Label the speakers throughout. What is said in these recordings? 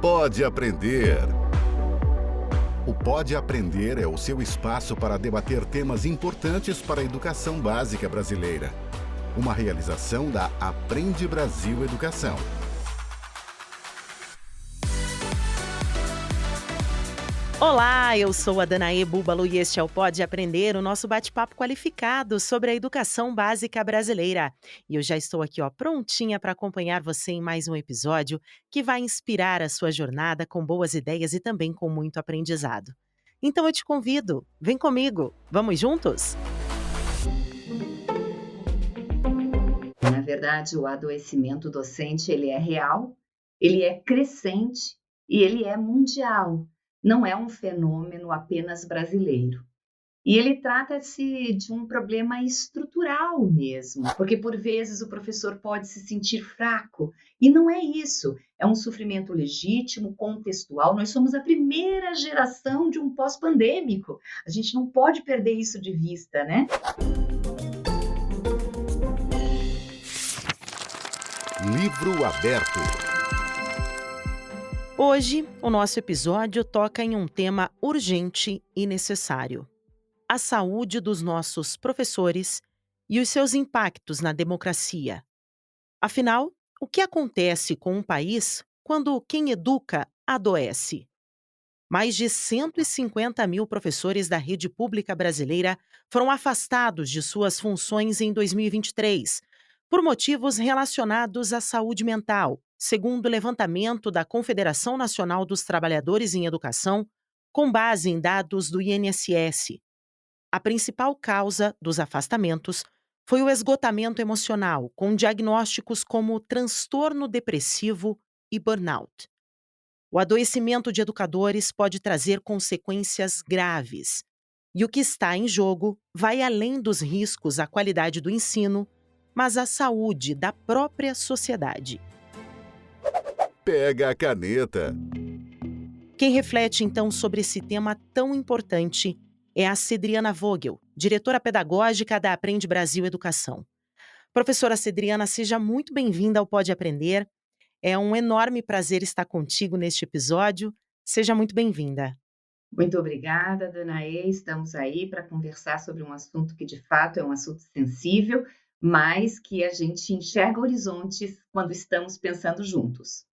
Speaker 1: Pode Aprender. O Pode Aprender é o seu espaço para debater temas importantes para a educação básica brasileira. Uma realização da Aprende Brasil Educação.
Speaker 2: Olá, eu sou a Danaê Búbalo e este é o Pode Aprender, o nosso bate-papo qualificado sobre a educação básica brasileira. E eu já estou aqui, prontinha para acompanhar você em mais um episódio que vai inspirar a sua jornada com boas ideias e também com muito aprendizado. Então eu te convido, vem comigo, vamos juntos?
Speaker 3: Na verdade, o adoecimento docente ele é real, ele é crescente e ele é mundial. Não é um fenômeno apenas brasileiro. E ele trata-se de um problema estrutural mesmo, porque por vezes o professor pode se sentir fraco, e não é isso, é um sofrimento legítimo, contextual. Nós somos a primeira geração de um pós-pandêmico, a gente não pode perder isso de vista, né?
Speaker 1: Livro aberto.
Speaker 2: Hoje, o nosso episódio toca em um tema urgente e necessário: a saúde dos nossos professores e os seus impactos na democracia. Afinal, o que acontece com um país quando quem educa adoece? Mais de 150 mil professores da rede pública brasileira foram afastados de suas funções em 2023, por motivos relacionados à saúde mental, segundo o levantamento da Confederação Nacional dos Trabalhadores em Educação, com base em dados do INSS. A principal causa dos afastamentos foi o esgotamento emocional, com diagnósticos como transtorno depressivo e burnout. O adoecimento de educadores pode trazer consequências graves. E o que está em jogo vai além dos riscos à qualidade do ensino, mas à saúde da própria sociedade.
Speaker 1: Pega a caneta.
Speaker 2: Quem reflete, então, sobre esse tema tão importante é a Cedriana Vogel, diretora pedagógica da Aprende Brasil Educação. Professora Cedriana, seja muito bem-vinda ao Pode Aprender. É um enorme prazer estar contigo neste episódio. Seja muito bem-vinda.
Speaker 3: Muito obrigada, Danaê. Estamos aí para conversar sobre um assunto que, de fato, é um assunto sensível, mas que a gente enxerga horizontes quando estamos pensando juntos.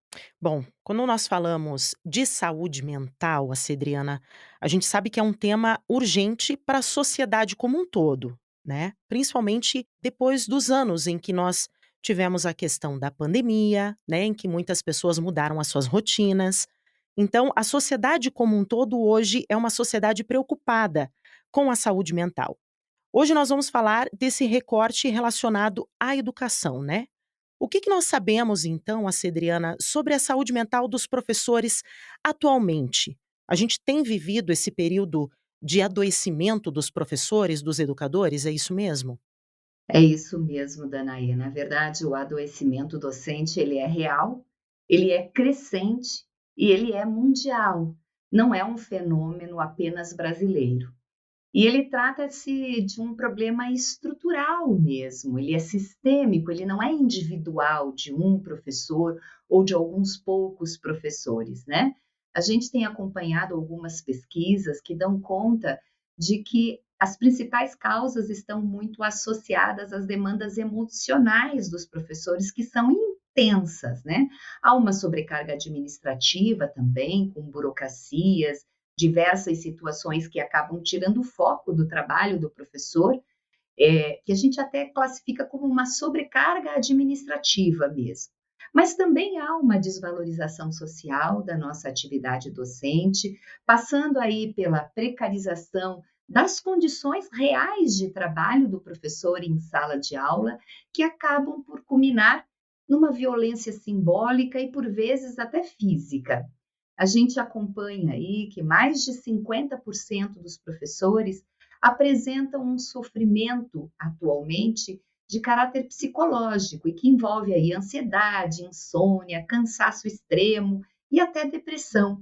Speaker 2: Bom, quando nós falamos de saúde mental, Cedriana, a gente sabe que é um tema urgente para a sociedade como um todo, né? Principalmente depois dos anos em que nós tivemos a questão da pandemia, né? Em que muitas pessoas mudaram as suas rotinas. Então, a sociedade como um todo hoje é uma sociedade preocupada com a saúde mental. Hoje nós vamos falar desse recorte relacionado à educação, né? O que nós sabemos, então, Cedriana, sobre a saúde mental dos professores atualmente? A gente tem vivido esse período de adoecimento dos professores, dos educadores, é isso mesmo?
Speaker 3: É isso mesmo, Danaê. Na verdade, o adoecimento docente ele é real, ele é crescente e ele é mundial. Não é um fenômeno apenas brasileiro. E ele trata-se de um problema estrutural mesmo, ele é sistêmico, ele não é individual de um professor ou de alguns poucos professores, né? A gente tem acompanhado algumas pesquisas que dão conta de que as principais causas estão muito associadas às demandas emocionais dos professores, que são intensas, né? Há uma sobrecarga administrativa também, com burocracias, diversas situações que acabam tirando o foco do trabalho do professor, que a gente até classifica como uma sobrecarga administrativa mesmo. Mas também há uma desvalorização social da nossa atividade docente, passando aí pela precarização das condições reais de trabalho do professor em sala de aula, que acabam por culminar numa violência simbólica e, por vezes, até física. A gente acompanha aí que mais de 50% dos professores apresentam um sofrimento atualmente de caráter psicológico e que envolve aí ansiedade, insônia, cansaço extremo e até depressão.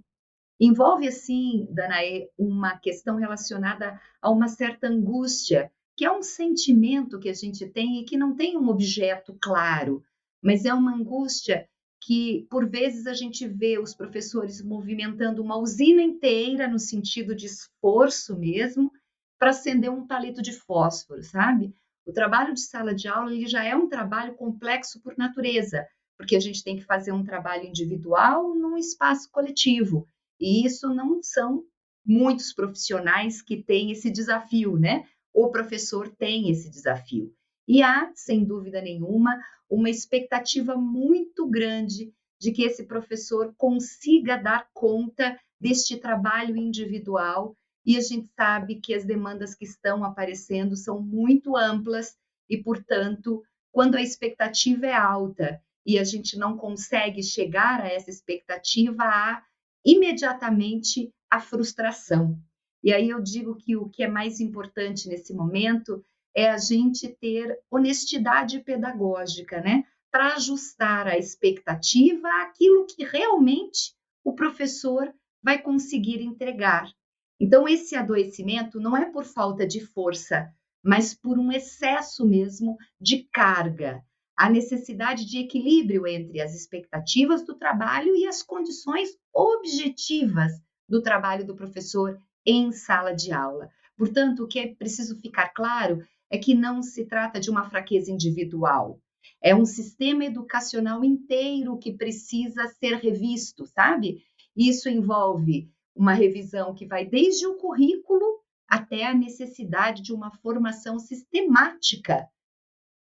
Speaker 3: Envolve, assim, Danaê, uma questão relacionada a uma certa angústia, que é um sentimento que a gente tem e que não tem um objeto claro, mas é uma angústia que, por vezes, a gente vê os professores movimentando uma usina inteira, no sentido de esforço mesmo, para acender um palito de fósforo, sabe? O trabalho de sala de aula ele já é um trabalho complexo por natureza, porque a gente tem que fazer um trabalho individual num espaço coletivo, e isso não são muitos profissionais que têm esse desafio, né? O professor tem esse desafio. E há, sem dúvida nenhuma, uma expectativa muito grande de que esse professor consiga dar conta deste trabalho individual, e a gente sabe que as demandas que estão aparecendo são muito amplas e, portanto, quando a expectativa é alta e a gente não consegue chegar a essa expectativa, há imediatamente a frustração. E aí eu digo que o que é mais importante nesse momento é a gente ter honestidade pedagógica, né? Para ajustar a expectativa àquilo que realmente o professor vai conseguir entregar. Então, esse adoecimento não é por falta de força, mas por um excesso mesmo de carga. A necessidade de equilíbrio entre as expectativas do trabalho e as condições objetivas do trabalho do professor em sala de aula. Portanto, o que é preciso ficar claro é que não se trata de uma fraqueza individual. É um sistema educacional inteiro que precisa ser revisto, sabe? Isso envolve uma revisão que vai desde o currículo até a necessidade de uma formação sistemática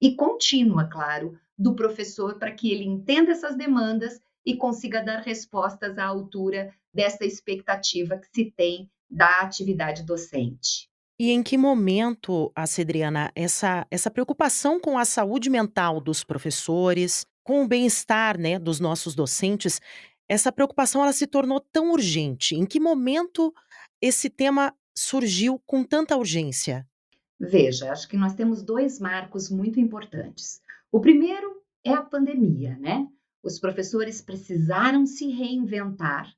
Speaker 3: e contínua, claro, do professor para que ele entenda essas demandas e consiga dar respostas à altura dessa expectativa que se tem da atividade docente.
Speaker 2: E em que momento, a Cedriana, essa preocupação com a saúde mental dos professores, com o bem-estar, né, dos nossos docentes, essa preocupação ela se tornou tão urgente? Em que momento esse tema surgiu com tanta urgência?
Speaker 3: Veja, acho que nós temos dois marcos muito importantes. O primeiro é a pandemia, né? Os professores precisaram se reinventar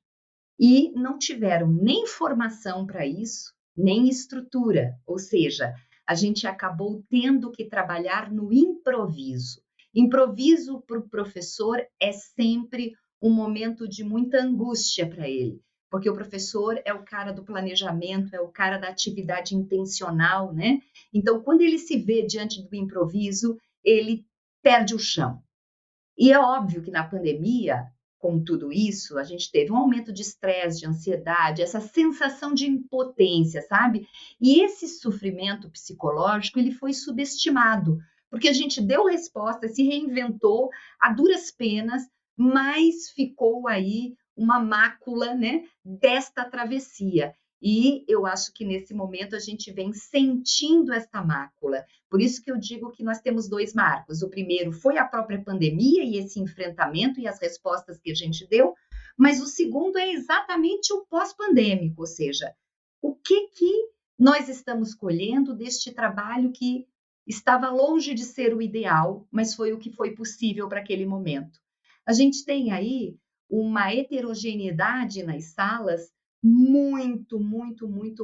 Speaker 3: e não tiveram nem formação para isso, nem estrutura, ou seja, a gente acabou tendo que trabalhar no improviso. Improviso para o professor é sempre um momento de muita angústia para ele, porque o professor é o cara do planejamento, é o cara da atividade intencional, né? Então, quando ele se vê diante do improviso, ele perde o chão. E é óbvio que na pandemia, com tudo isso, a gente teve um aumento de estresse, de ansiedade, essa sensação de impotência, sabe? E esse sofrimento psicológico, ele foi subestimado, porque a gente deu resposta, se reinventou a duras penas, mas ficou aí uma mácula, né, desta travessia. E eu acho que nesse momento a gente vem sentindo esta mácula. Por isso que eu digo que nós temos dois marcos. O primeiro foi a própria pandemia e esse enfrentamento e as respostas que a gente deu, mas o segundo é exatamente o pós-pandêmico, ou seja, o que nós estamos colhendo deste trabalho que estava longe de ser o ideal, mas foi o que foi possível para aquele momento. A gente tem aí uma heterogeneidade nas salas muito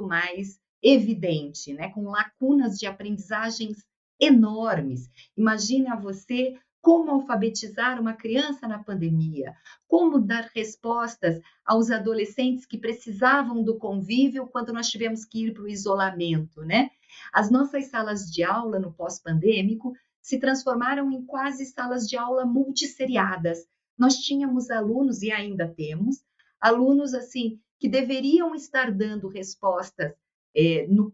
Speaker 3: mais evidente, né? Com lacunas de aprendizagens enormes. Imagine você como alfabetizar uma criança na pandemia, como dar respostas aos adolescentes que precisavam do convívio quando nós tivemos que ir para o isolamento, né? As nossas salas de aula no pós-pandêmico se transformaram em quase salas de aula multisseriadas. Nós tínhamos alunos, e ainda temos, alunos assim que deveriam estar dando respostas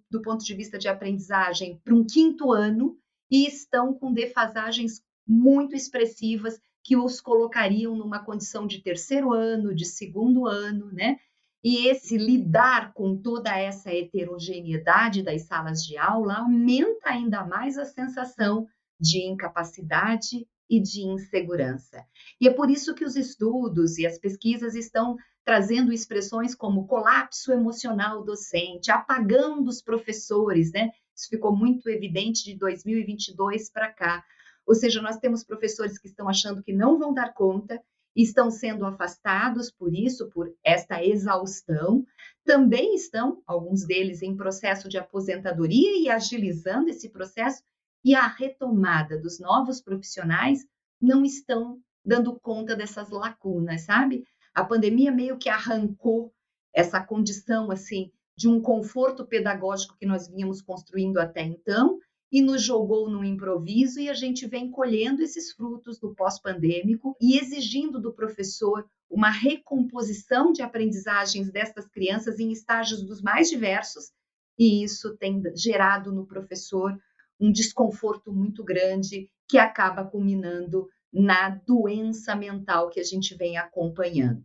Speaker 3: do ponto de vista de aprendizagem para um quinto ano e estão com defasagens muito expressivas que os colocariam numa condição de terceiro ano, de segundo ano, né? E esse lidar com toda essa heterogeneidade das salas de aula aumenta ainda mais a sensação de incapacidade e de insegurança. E é por isso que os estudos e as pesquisas estão trazendo expressões como colapso emocional docente, apagão dos professores, né? Isso ficou muito evidente de 2022 para cá. Ou seja, nós temos professores que estão achando que não vão dar conta, e estão sendo afastados por isso, por esta exaustão. Também estão, alguns deles, em processo de aposentadoria e agilizando esse processo, e a retomada dos novos profissionais não estão dando conta dessas lacunas, sabe? A pandemia meio que arrancou essa condição, assim, de um conforto pedagógico que nós vínhamos construindo até então e nos jogou no improviso, e a gente vem colhendo esses frutos do pós-pandêmico e exigindo do professor uma recomposição de aprendizagens dessas crianças em estágios dos mais diversos, e isso tem gerado no professor um desconforto muito grande que acaba culminando na doença mental que a gente vem acompanhando.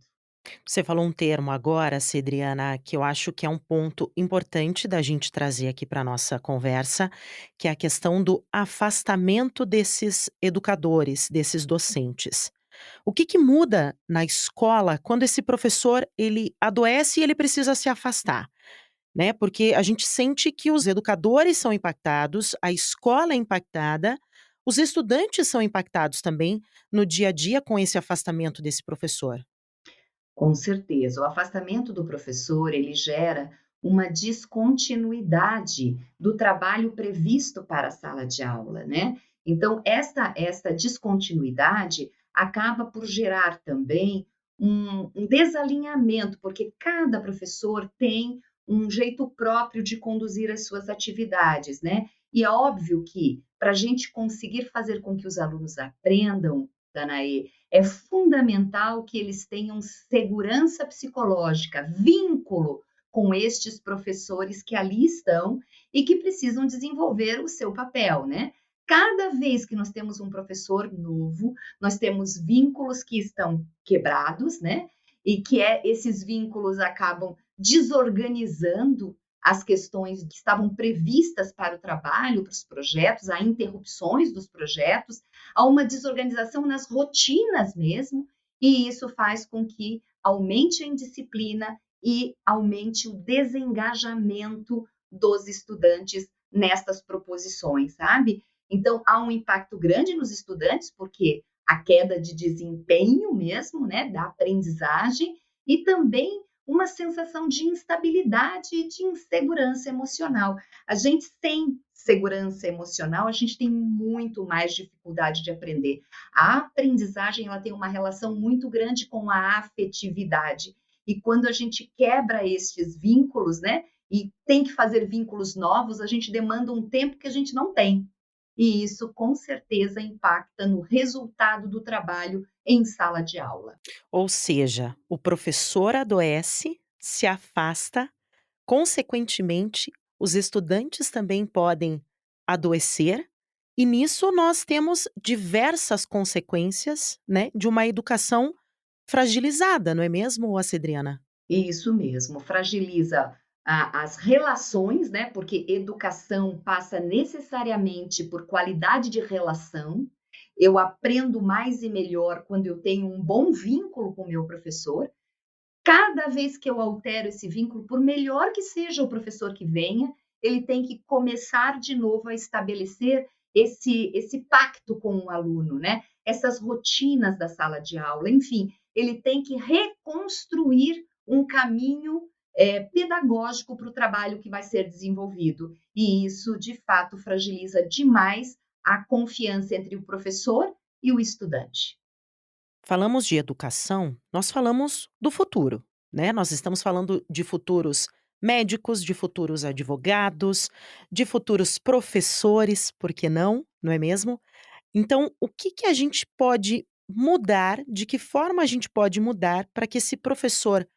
Speaker 2: Você falou um termo agora, Cedriana, que eu acho que é um ponto importante da gente trazer aqui para nossa conversa, que é a questão do afastamento desses educadores, desses docentes. O que que muda na escola quando esse professor ele adoece e ele precisa se afastar, né? Porque a gente sente que os educadores são impactados, a escola é impactada, os estudantes são impactados também no dia a dia com esse afastamento desse professor.
Speaker 3: Com certeza, o afastamento do professor, ele gera uma descontinuidade do trabalho previsto para a sala de aula, né? Então, esta descontinuidade acaba por gerar também um desalinhamento, porque cada professor tem um jeito próprio de conduzir as suas atividades, né? E é óbvio que, para a gente conseguir fazer com que os alunos aprendam, Danaê, é fundamental que eles tenham segurança psicológica, vínculo com estes professores que ali estão e que precisam desenvolver o seu papel, né? Cada vez que nós temos um professor novo, nós temos vínculos que estão quebrados, né? E que esses vínculos acabam desorganizando as questões que estavam previstas para o trabalho, para os projetos, há interrupções dos projetos, há uma desorganização nas rotinas mesmo, e isso faz com que aumente a indisciplina e aumente o desengajamento dos estudantes nestas proposições, sabe? Então, há um impacto grande nos estudantes, porque a queda de desempenho mesmo, né, da aprendizagem, e também uma sensação de instabilidade e de insegurança emocional. A gente sem segurança emocional, a gente tem muito mais dificuldade de aprender. A aprendizagem, ela tem uma relação muito grande com a afetividade. E quando a gente quebra estes vínculos, né, e tem que fazer vínculos novos, a gente demanda um tempo que a gente não tem. E isso com certeza impacta no resultado do trabalho em sala de aula.
Speaker 2: Ou seja, o professor adoece, se afasta, consequentemente, os estudantes também podem adoecer, e nisso nós temos diversas consequências, né, de uma educação fragilizada, não é mesmo, Acedriana?
Speaker 3: Isso mesmo, fragiliza as relações, né? Porque educação passa necessariamente por qualidade de relação. Eu aprendo mais e melhor quando eu tenho um bom vínculo com o meu professor. Cada vez que eu altero esse vínculo, por melhor que seja o professor que venha, ele tem que começar de novo a estabelecer esse pacto com o aluno, né? Essas rotinas da sala de aula, enfim, ele tem que reconstruir um caminho pedagógico para o trabalho que vai ser desenvolvido. E isso, de fato, fragiliza demais a confiança entre o professor e o estudante.
Speaker 2: Falamos de educação, nós falamos do futuro, né? Nós estamos falando de futuros médicos, de futuros advogados, de futuros professores, por que não, não é mesmo? Então, o que que a gente pode mudar, de que forma a gente pode mudar para que esse professor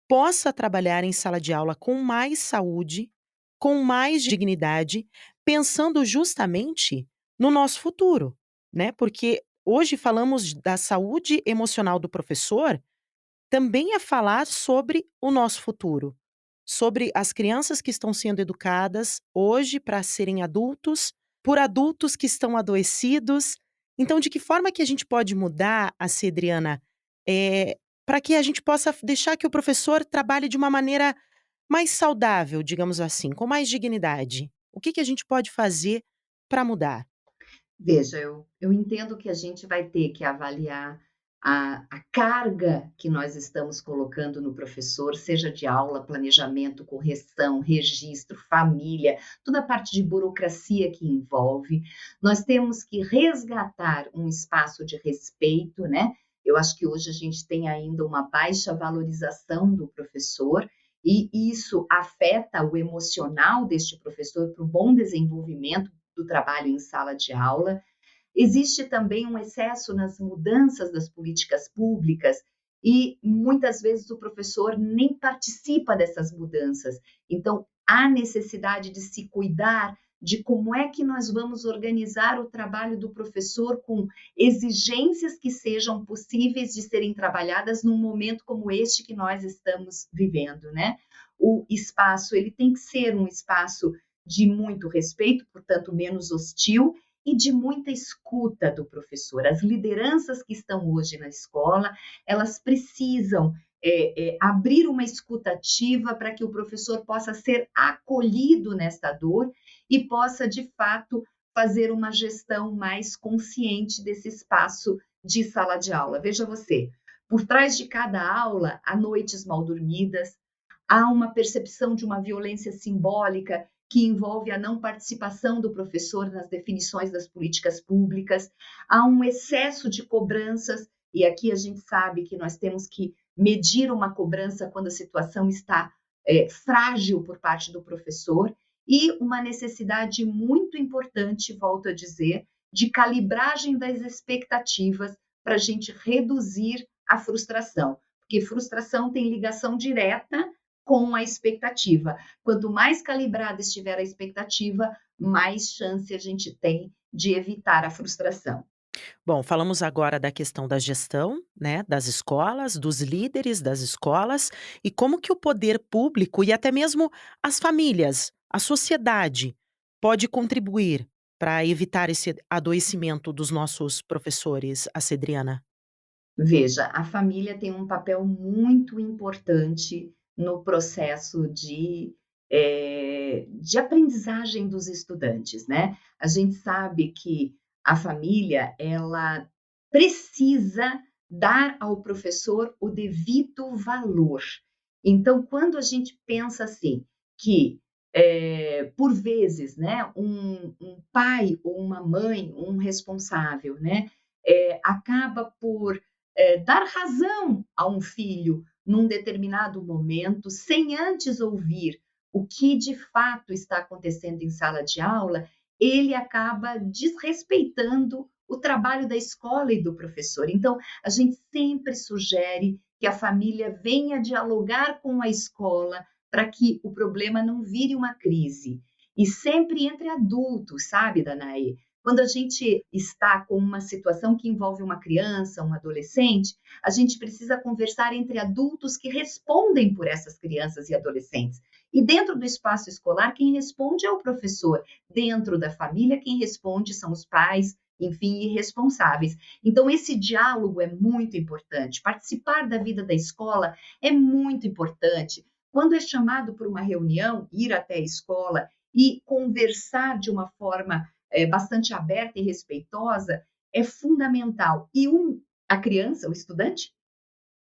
Speaker 2: possa trabalhar em sala de aula com mais saúde, com mais dignidade, pensando justamente no nosso futuro, né? Porque hoje falamos da saúde emocional do professor, também é falar sobre o nosso futuro, sobre as crianças que estão sendo educadas hoje para serem adultos, por adultos que estão adoecidos. Então, de que forma que a gente pode mudar, a Cedriana, para que a gente possa deixar que o professor trabalhe de uma maneira mais saudável, digamos assim, com mais dignidade? O que que a gente pode fazer para mudar?
Speaker 3: Veja, eu entendo que a gente vai ter que avaliar a carga que nós estamos colocando no professor, seja de aula, planejamento, correção, registro, família, toda a parte de burocracia que envolve. Nós temos que resgatar um espaço de respeito, né? Eu acho que hoje a gente tem ainda uma baixa valorização do professor, e isso afeta o emocional deste professor para o bom desenvolvimento do trabalho em sala de aula. Existe também um excesso nas mudanças das políticas públicas e muitas vezes o professor nem participa dessas mudanças. Então, há necessidade de se cuidar de como é que nós vamos organizar o trabalho do professor com exigências que sejam possíveis de serem trabalhadas num momento como este que nós estamos vivendo, né? O espaço, ele tem que ser um espaço de muito respeito, portanto, menos hostil, e de muita escuta do professor. As lideranças que estão hoje na escola, elas precisam abrir uma escuta ativa para que o professor possa ser acolhido nesta dor e possa, de fato, fazer uma gestão mais consciente desse espaço de sala de aula. Veja você, por trás de cada aula, há noites mal dormidas, há uma percepção de uma violência simbólica que envolve a não participação do professor nas definições das políticas públicas, há um excesso de cobranças, e aqui a gente sabe que nós temos que medir uma cobrança quando a situação está frágil por parte do professor, e uma necessidade muito importante, volto a dizer, de calibragem das expectativas para a gente reduzir a frustração, porque frustração tem ligação direta com a expectativa. Quanto mais calibrada estiver a expectativa, mais chance a gente tem de evitar a frustração.
Speaker 2: Bom, falamos agora da questão da gestão, né, das escolas, dos líderes das escolas e como que o poder público e até mesmo as famílias, a sociedade, pode contribuir para evitar esse adoecimento dos nossos professores, a Cedriana.
Speaker 3: Veja, a família tem um papel muito importante no processo de aprendizagem dos estudantes, né? A gente sabe que a família, ela precisa dar ao professor o devido valor. Então, quando a gente pensa assim, que por vezes, né, um pai ou uma mãe, um responsável, né, acaba por dar razão a um filho num determinado momento, sem antes ouvir o que de fato está acontecendo em sala de aula, ele acaba desrespeitando o trabalho da escola e do professor. Então, a gente sempre sugere que a família venha dialogar com a escola para que o problema não vire uma crise. E sempre entre adultos, sabe, Danae? Quando a gente está com uma situação que envolve uma criança, um adolescente, a gente precisa conversar entre adultos que respondem por essas crianças e adolescentes. E dentro do espaço escolar, quem responde é o professor. Dentro da família, quem responde são os pais, enfim, e responsáveis. Então, esse diálogo é muito importante. Participar da vida da escola é muito importante. Quando é chamado para uma reunião, ir até a escola e conversar de uma forma bastante aberta e respeitosa, é fundamental. E a criança, o estudante,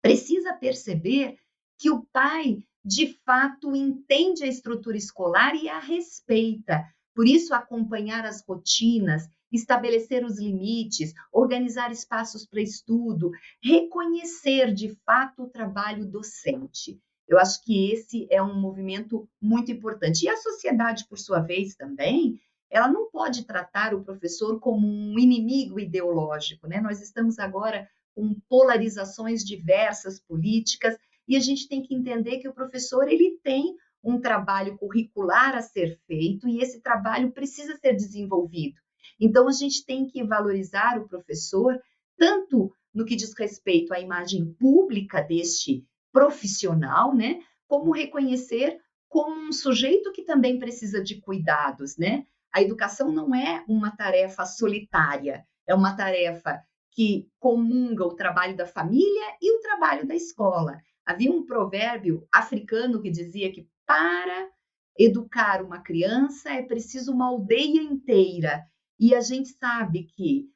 Speaker 3: precisa perceber que o pai, de fato, entende a estrutura escolar e a respeita. Por isso, acompanhar as rotinas, estabelecer os limites, organizar espaços para estudo, reconhecer, de fato, o trabalho docente. Eu acho que esse é um movimento muito importante. E a sociedade, por sua vez, também, ela não pode tratar o professor como um inimigo ideológico, né? Nós estamos agora com polarizações diversas políticas e a gente tem que entender que o professor ele tem um trabalho curricular a ser feito e esse trabalho precisa ser desenvolvido. Então, a gente tem que valorizar o professor tanto no que diz respeito à imagem pública deste profissional, né? Como reconhecer como um sujeito que também precisa de cuidados, né? A educação não é uma tarefa solitária, é uma tarefa que comunga o trabalho da família e o trabalho da escola. Havia um provérbio africano que dizia que para educar uma criança é preciso uma aldeia inteira. E a gente sabe que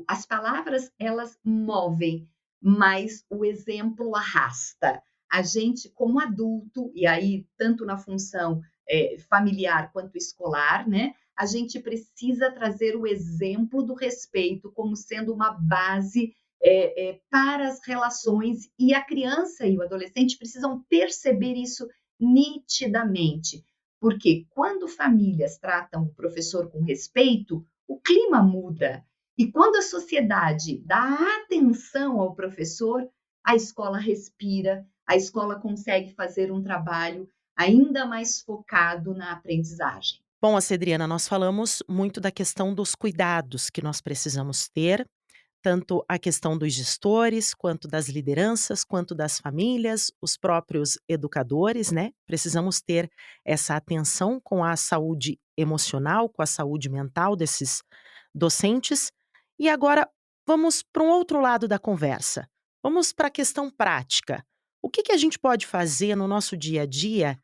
Speaker 3: as palavras, elas movem, mas o exemplo arrasta. A gente, como adulto, e aí tanto na função familiar quanto escolar, né? A gente precisa trazer o exemplo do respeito como sendo uma base para as relações, e a criança e o adolescente precisam perceber isso nitidamente, porque quando famílias tratam o professor com respeito, o clima muda. E quando a sociedade dá atenção ao professor, a escola respira, a escola consegue fazer um trabalho ainda mais focado na aprendizagem.
Speaker 2: Bom, Cedriana, nós falamos muito da questão dos cuidados que nós precisamos ter, tanto a questão dos gestores, quanto das lideranças, quanto das famílias, os próprios educadores, né? Precisamos ter essa atenção com a saúde emocional, com a saúde mental desses docentes. E agora vamos para um outro lado da conversa. Vamos para a questão prática. O que a gente pode fazer no nosso dia a dia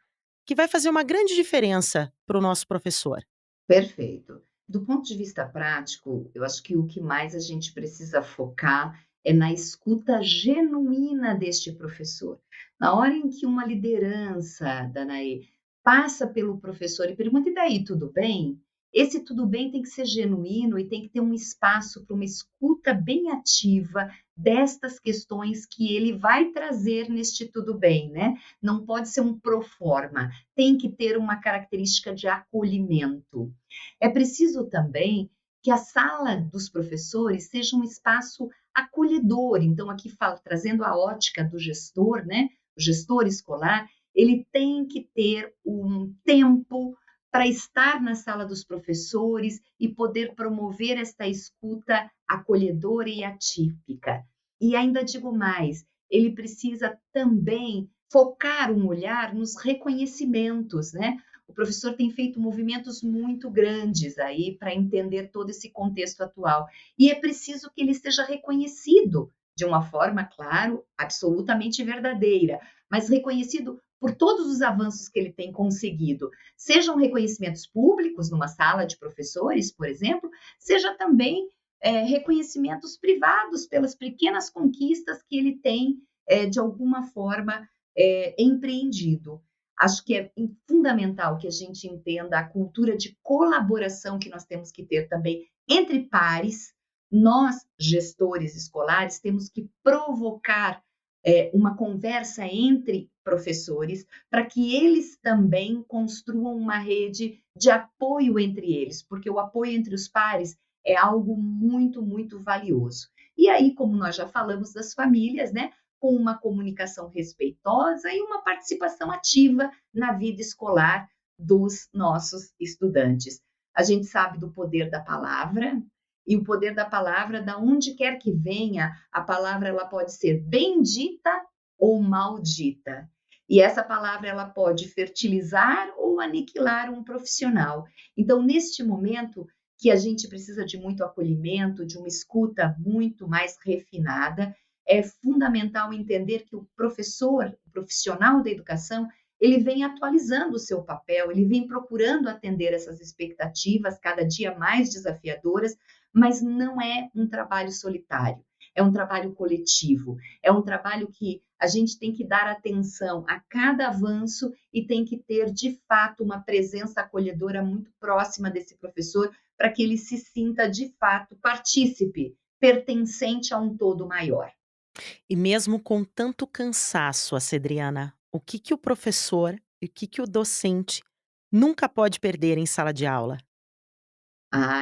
Speaker 2: que vai fazer uma grande diferença para o nosso professor?
Speaker 3: Perfeito. Do ponto de vista prático, eu acho que o que mais a gente precisa focar é na escuta genuína deste professor. Na hora em que uma liderança, Danae, passa pelo professor e pergunta: e daí, tudo bem? Esse tudo bem tem que ser genuíno e tem que ter um espaço para uma escuta bem ativa destas questões que ele vai trazer neste tudo bem, né? Não pode ser um pro forma, tem que ter uma característica de acolhimento. É preciso também que a sala dos professores seja um espaço acolhedor. Então, aqui trazendo a ótica do gestor, né? O gestor escolar, ele tem que ter um tempo para estar na sala dos professores e poder promover esta escuta acolhedora e atípica. E ainda digo mais, ele precisa também focar um olhar nos reconhecimentos, né? O professor tem feito movimentos muito grandes aí para entender todo esse contexto atual. E é preciso que ele seja reconhecido de uma forma, claro, absolutamente verdadeira, mas reconhecido por todos os avanços que ele tem conseguido. Sejam reconhecimentos públicos numa sala de professores, por exemplo, seja também reconhecimentos privados pelas pequenas conquistas que ele tem, de alguma forma, empreendido. Acho que é fundamental que a gente entenda a cultura de colaboração que nós temos que ter também entre pares. Nós, gestores escolares, temos que provocar uma conversa entre professores para que eles também construam uma rede de apoio entre eles, porque o apoio entre os pares é algo muito, muito valioso. E aí, como nós já falamos das famílias, né? Com uma comunicação respeitosa e uma participação ativa na vida escolar dos nossos estudantes. A gente sabe do poder da palavra, e o poder da palavra, da onde quer que venha, a palavra ela pode ser bendita ou maldita. E essa palavra ela pode fertilizar ou aniquilar um profissional. Então, neste momento que a gente precisa de muito acolhimento, de uma escuta muito mais refinada, é fundamental entender que o professor, o profissional da educação, ele vem atualizando o seu papel, ele vem procurando atender essas expectativas cada dia mais desafiadoras, mas não é um trabalho solitário, é um trabalho coletivo, é um trabalho que a gente tem que dar atenção a cada avanço e tem que ter, de fato, uma presença acolhedora muito próxima desse professor para que ele se sinta, de fato, partícipe, pertencente a um todo maior.
Speaker 2: E mesmo com tanto cansaço, Cedriana, o que o professor e o que o docente nunca pode perder em sala de aula?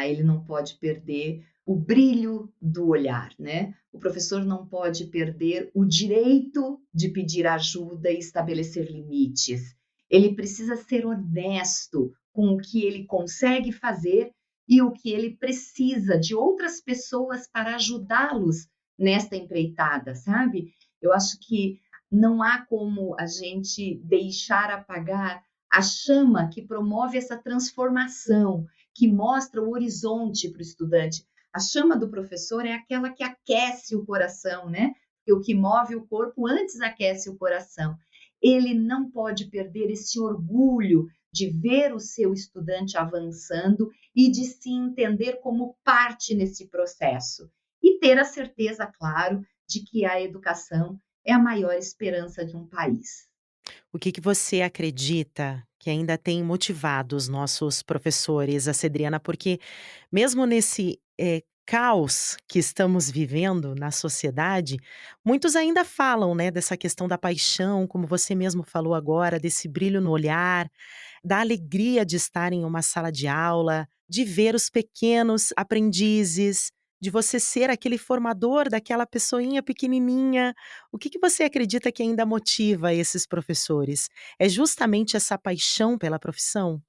Speaker 3: Ele não pode perder o brilho do olhar, né? O professor não pode perder o direito de pedir ajuda e estabelecer limites. Ele precisa ser honesto com o que ele consegue fazer e o que ele precisa de outras pessoas para ajudá-los nesta empreitada, sabe? Eu acho que não há como a gente deixar apagar a chama que promove essa transformação, que mostra o horizonte para o estudante. A chama do professor é aquela que aquece o coração, né? Porque o que move o corpo antes aquece o coração. Ele não pode perder esse orgulho de ver o seu estudante avançando e de se entender como parte nesse processo. E ter a certeza, claro, de que a educação é a maior esperança de um país.
Speaker 2: O que você acredita que ainda tem motivado os nossos professores, a Cedriana? Porque mesmo nesse, caos que estamos vivendo na sociedade, muitos ainda falam, né, dessa questão da paixão, como você mesmo falou agora, desse brilho no olhar, da alegria de estar em uma sala de aula, de ver os pequenos aprendizes, de você ser aquele formador daquela pessoinha pequenininha. O que você acredita que ainda motiva esses professores? É justamente essa paixão pela profissão?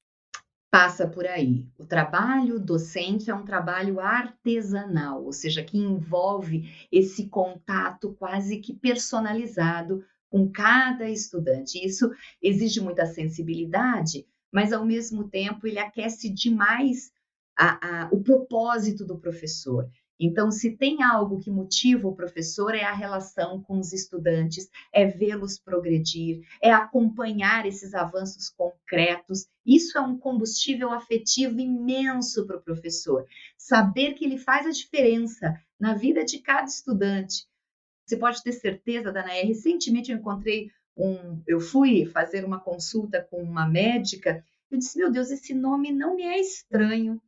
Speaker 3: Passa por aí. O trabalho docente é um trabalho artesanal, ou seja, que envolve esse contato quase que personalizado com cada estudante. Isso exige muita sensibilidade, mas ao mesmo tempo ele aquece demais o propósito do professor. Então, se tem algo que motiva o professor, é a relação com os estudantes, é vê-los progredir, é acompanhar esses avanços concretos. Isso é um combustível afetivo imenso para o professor. Saber que ele faz a diferença na vida de cada estudante. Você pode ter certeza, Danaé, recentemente eu fui fazer uma consulta com uma médica, eu disse, meu Deus, esse nome não me é estranho.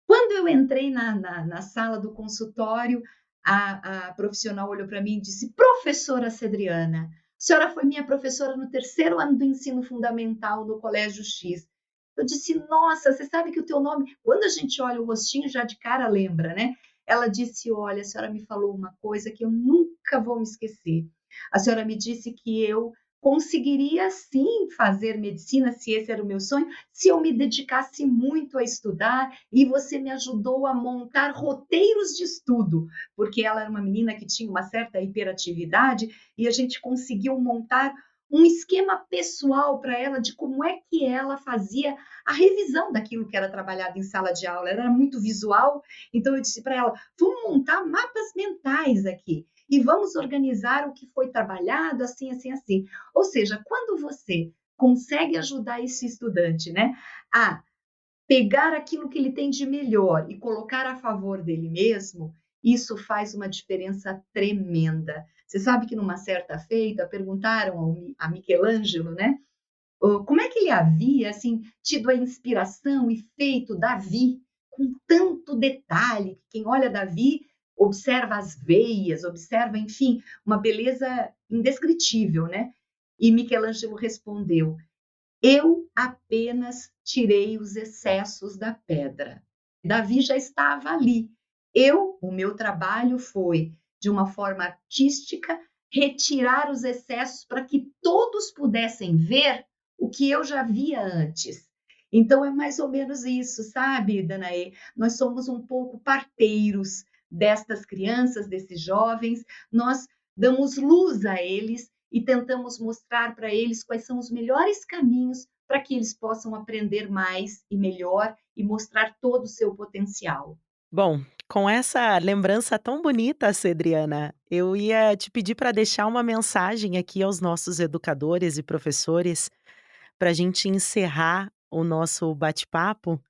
Speaker 3: Quando eu entrei na sala do consultório, a profissional olhou para mim e disse: Professora Cedriana, a senhora foi minha professora no terceiro ano do ensino fundamental no Colégio X. Eu disse: Nossa, você sabe que o teu nome. Quando a gente olha o rostinho, já de cara lembra, né? Ela disse: Olha, a senhora me falou uma coisa que eu nunca vou me esquecer. A senhora me disse que eu conseguiria sim fazer medicina, se esse era o meu sonho, se eu me dedicasse muito a estudar, e você me ajudou a montar roteiros de estudo, porque ela era uma menina que tinha uma certa hiperatividade e a gente conseguiu montar um esquema pessoal para ela de como é que ela fazia a revisão daquilo que era trabalhado em sala de aula. Ela era muito visual, então eu disse para ela: vamos montar mapas mentais aqui e vamos organizar o que foi trabalhado assim, assim, assim. Ou seja, quando você consegue ajudar esse estudante, né, a pegar aquilo que ele tem de melhor e colocar a favor dele mesmo, isso faz uma diferença tremenda. Você sabe que numa certa feita perguntaram a Michelangelo, né, como é que ele havia assim tido a inspiração e feito Davi com tanto detalhe. Quem olha Davi observa as veias, observa, enfim, uma beleza indescritível, né? E Michelangelo respondeu: eu apenas tirei os excessos da pedra. Davi já estava ali. O meu trabalho foi, de uma forma artística, retirar os excessos para que todos pudessem ver o que eu já via antes. Então é mais ou menos isso, sabe, Danaê? Nós somos um pouco parteiros destas crianças, desses jovens, nós damos luz a eles e tentamos mostrar para eles quais são os melhores caminhos para que eles possam aprender mais e melhor e mostrar todo o seu potencial.
Speaker 2: Bom, com essa lembrança tão bonita, Cedriana, eu ia te pedir para deixar uma mensagem aqui aos nossos educadores e professores, para a gente encerrar o nosso bate-papo.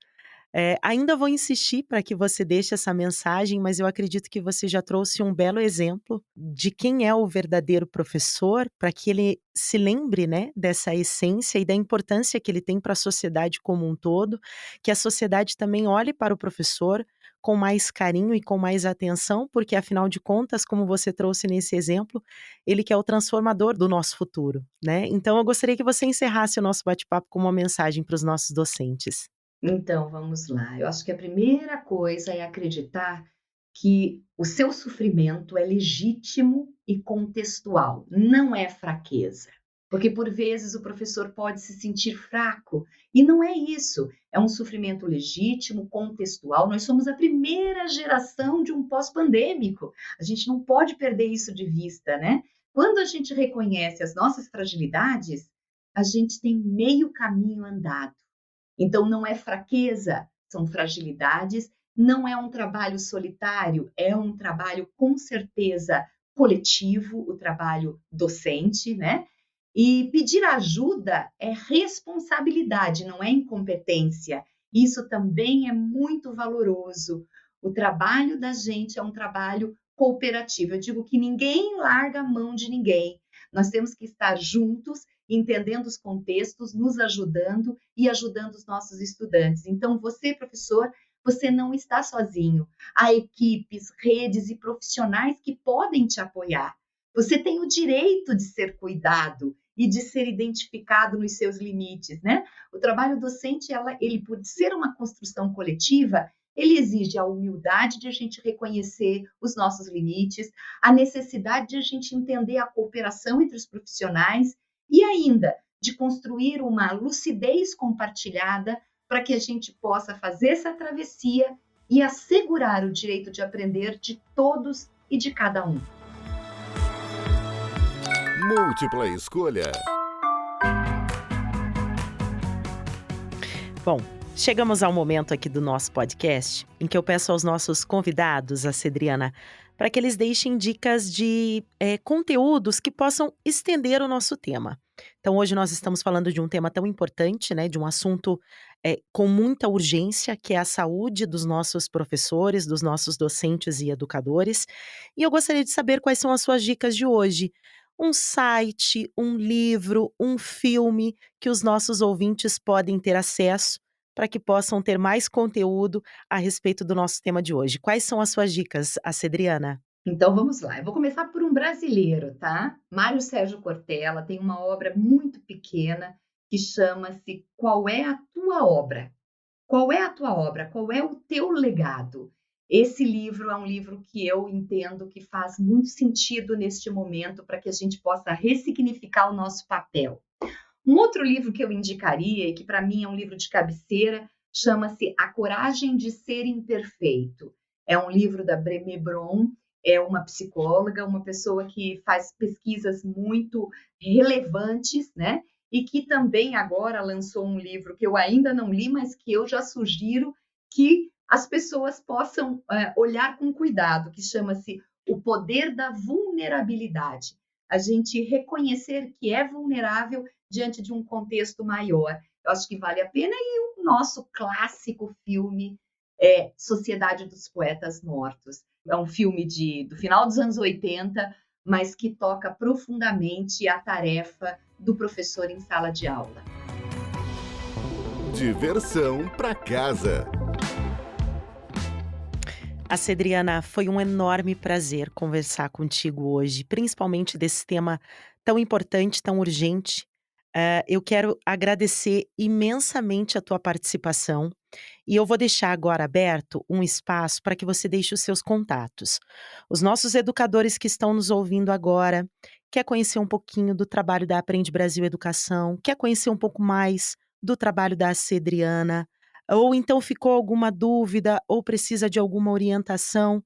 Speaker 2: Ainda vou insistir para que você deixe essa mensagem, mas eu acredito que você já trouxe um belo exemplo de quem é o verdadeiro professor, para que ele se lembre, né, dessa essência e da importância que ele tem para a sociedade como um todo, que a sociedade também olhe para o professor com mais carinho e com mais atenção, porque afinal de contas, como você trouxe nesse exemplo, ele que é o transformador do nosso futuro, né? Então eu gostaria que você encerrasse o nosso bate-papo com uma mensagem para os nossos docentes.
Speaker 3: Então, vamos lá. Eu acho que a primeira coisa é acreditar que o seu sofrimento é legítimo e contextual, não é fraqueza. Porque por vezes o professor pode se sentir fraco, e não é isso. É um sofrimento legítimo, contextual. Nós somos a primeira geração de um pós-pandêmico. A gente não pode perder isso de vista, né? Quando a gente reconhece as nossas fragilidades, a gente tem meio caminho andado. Então, não é fraqueza, são fragilidades, não é um trabalho solitário, é um trabalho com certeza coletivo, o trabalho docente, né? E pedir ajuda é responsabilidade, não é incompetência. Isso também é muito valoroso. O trabalho da gente é um trabalho cooperativa. Eu digo que ninguém larga a mão de ninguém. Nós temos que estar juntos, entendendo os contextos, nos ajudando e ajudando os nossos estudantes. Então, você, professor, você não está sozinho. Há equipes, redes e profissionais que podem te apoiar. Você tem o direito de ser cuidado e de ser identificado nos seus limites, né? O trabalho docente, ele por ser uma construção coletiva, ele exige a humildade de a gente reconhecer os nossos limites, a necessidade de a gente entender a cooperação entre os profissionais e ainda de construir uma lucidez compartilhada para que a gente possa fazer essa travessia e assegurar o direito de aprender de todos e de cada um.
Speaker 1: Múltipla escolha.
Speaker 2: Bom, chegamos ao momento aqui do nosso podcast em que eu peço aos nossos convidados, a Cedriana, para que eles deixem dicas de conteúdos que possam estender o nosso tema. Então, hoje nós estamos falando de um tema tão importante, né, de um assunto com muita urgência, que é a saúde dos nossos professores, dos nossos docentes e educadores. E eu gostaria de saber quais são as suas dicas de hoje. Um site, um livro, um filme que os nossos ouvintes podem ter acesso para que possam ter mais conteúdo a respeito do nosso tema de hoje. Quais são as suas dicas, Cedriana?
Speaker 3: Então vamos lá, eu vou começar por um brasileiro, tá? Mário Sérgio Cortella tem uma obra muito pequena que chama-se Qual é a Tua Obra? Qual é a tua obra? Qual é o teu legado? Esse livro é um livro que eu entendo que faz muito sentido neste momento para que a gente possa ressignificar o nosso papel. Um outro livro que eu indicaria, e que para mim é um livro de cabeceira, chama-se A Coragem de Ser Imperfeito. É um livro da Brené Brown, é uma psicóloga, uma pessoa que faz pesquisas muito relevantes, né? E que também agora lançou um livro que eu ainda não li, mas que eu já sugiro que as pessoas possam olhar com cuidado, que chama-se O Poder da Vulnerabilidade. A gente reconhecer que é vulnerável diante de um contexto maior. Eu acho que vale a pena. E o nosso clássico filme é Sociedade dos Poetas Mortos. É um filme do final dos anos 80, mas que toca profundamente a tarefa do professor em sala de aula.
Speaker 1: Diversão para casa.
Speaker 2: Cedriana, foi um enorme prazer conversar contigo hoje, principalmente desse tema tão importante, tão urgente. Eu quero agradecer imensamente a tua participação e eu vou deixar agora aberto um espaço para que você deixe os seus contatos. Os nossos educadores que estão nos ouvindo agora, quer conhecer um pouquinho do trabalho da Aprende Brasil Educação, quer conhecer um pouco mais do trabalho da Cedriana, ou então ficou alguma dúvida ou precisa de alguma orientação.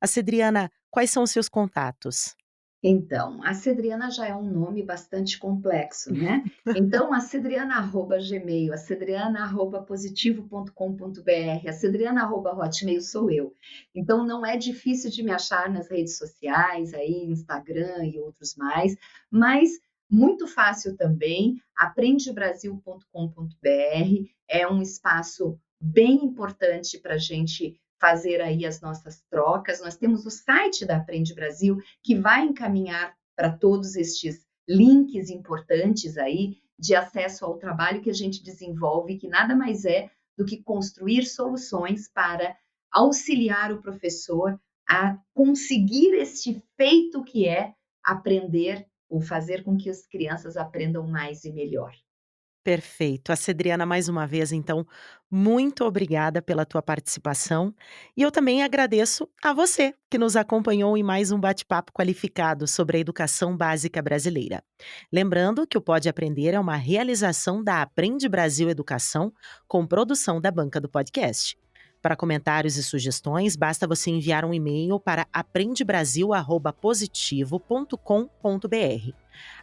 Speaker 2: Cedriana, quais são os seus contatos?
Speaker 3: Então, a Cedriana já é um nome bastante complexo, né? Então, a Cedriana@gmail, a Cedriana@positivo.com.br, a Cedriana@hotmail sou eu. Então, não é difícil de me achar nas redes sociais, aí, Instagram e outros mais, mas muito fácil também, aprendebrasil.com.br é um espaço bem importante para a gente fazer aí as nossas trocas. Nós temos o site da Aprende Brasil, que vai encaminhar para todos estes links importantes aí de acesso ao trabalho que a gente desenvolve, que nada mais é do que construir soluções para auxiliar o professor a conseguir este feito que é aprender ou fazer com que as crianças aprendam mais e melhor.
Speaker 2: Perfeito. Cedriana, mais uma vez, então, muito obrigada pela tua participação. E eu também agradeço a você que nos acompanhou em mais um bate-papo qualificado sobre a educação básica brasileira. Lembrando que o Pode Aprender é uma realização da Aprende Brasil Educação, com produção da Banca do Podcast. Para comentários e sugestões, basta você enviar um e-mail para aprendebrasil@positivo.com.br.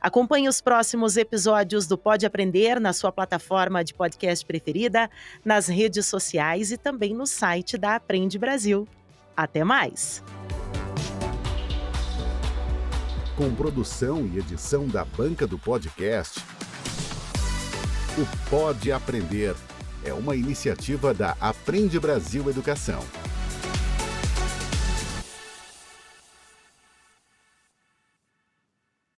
Speaker 2: Acompanhe os próximos episódios do Pode Aprender na sua plataforma de podcast preferida, nas redes sociais e também no site da Aprende Brasil. Até mais!
Speaker 1: Com produção e edição da Banca do Podcast, o Pode Aprender é uma iniciativa da Aprende Brasil Educação.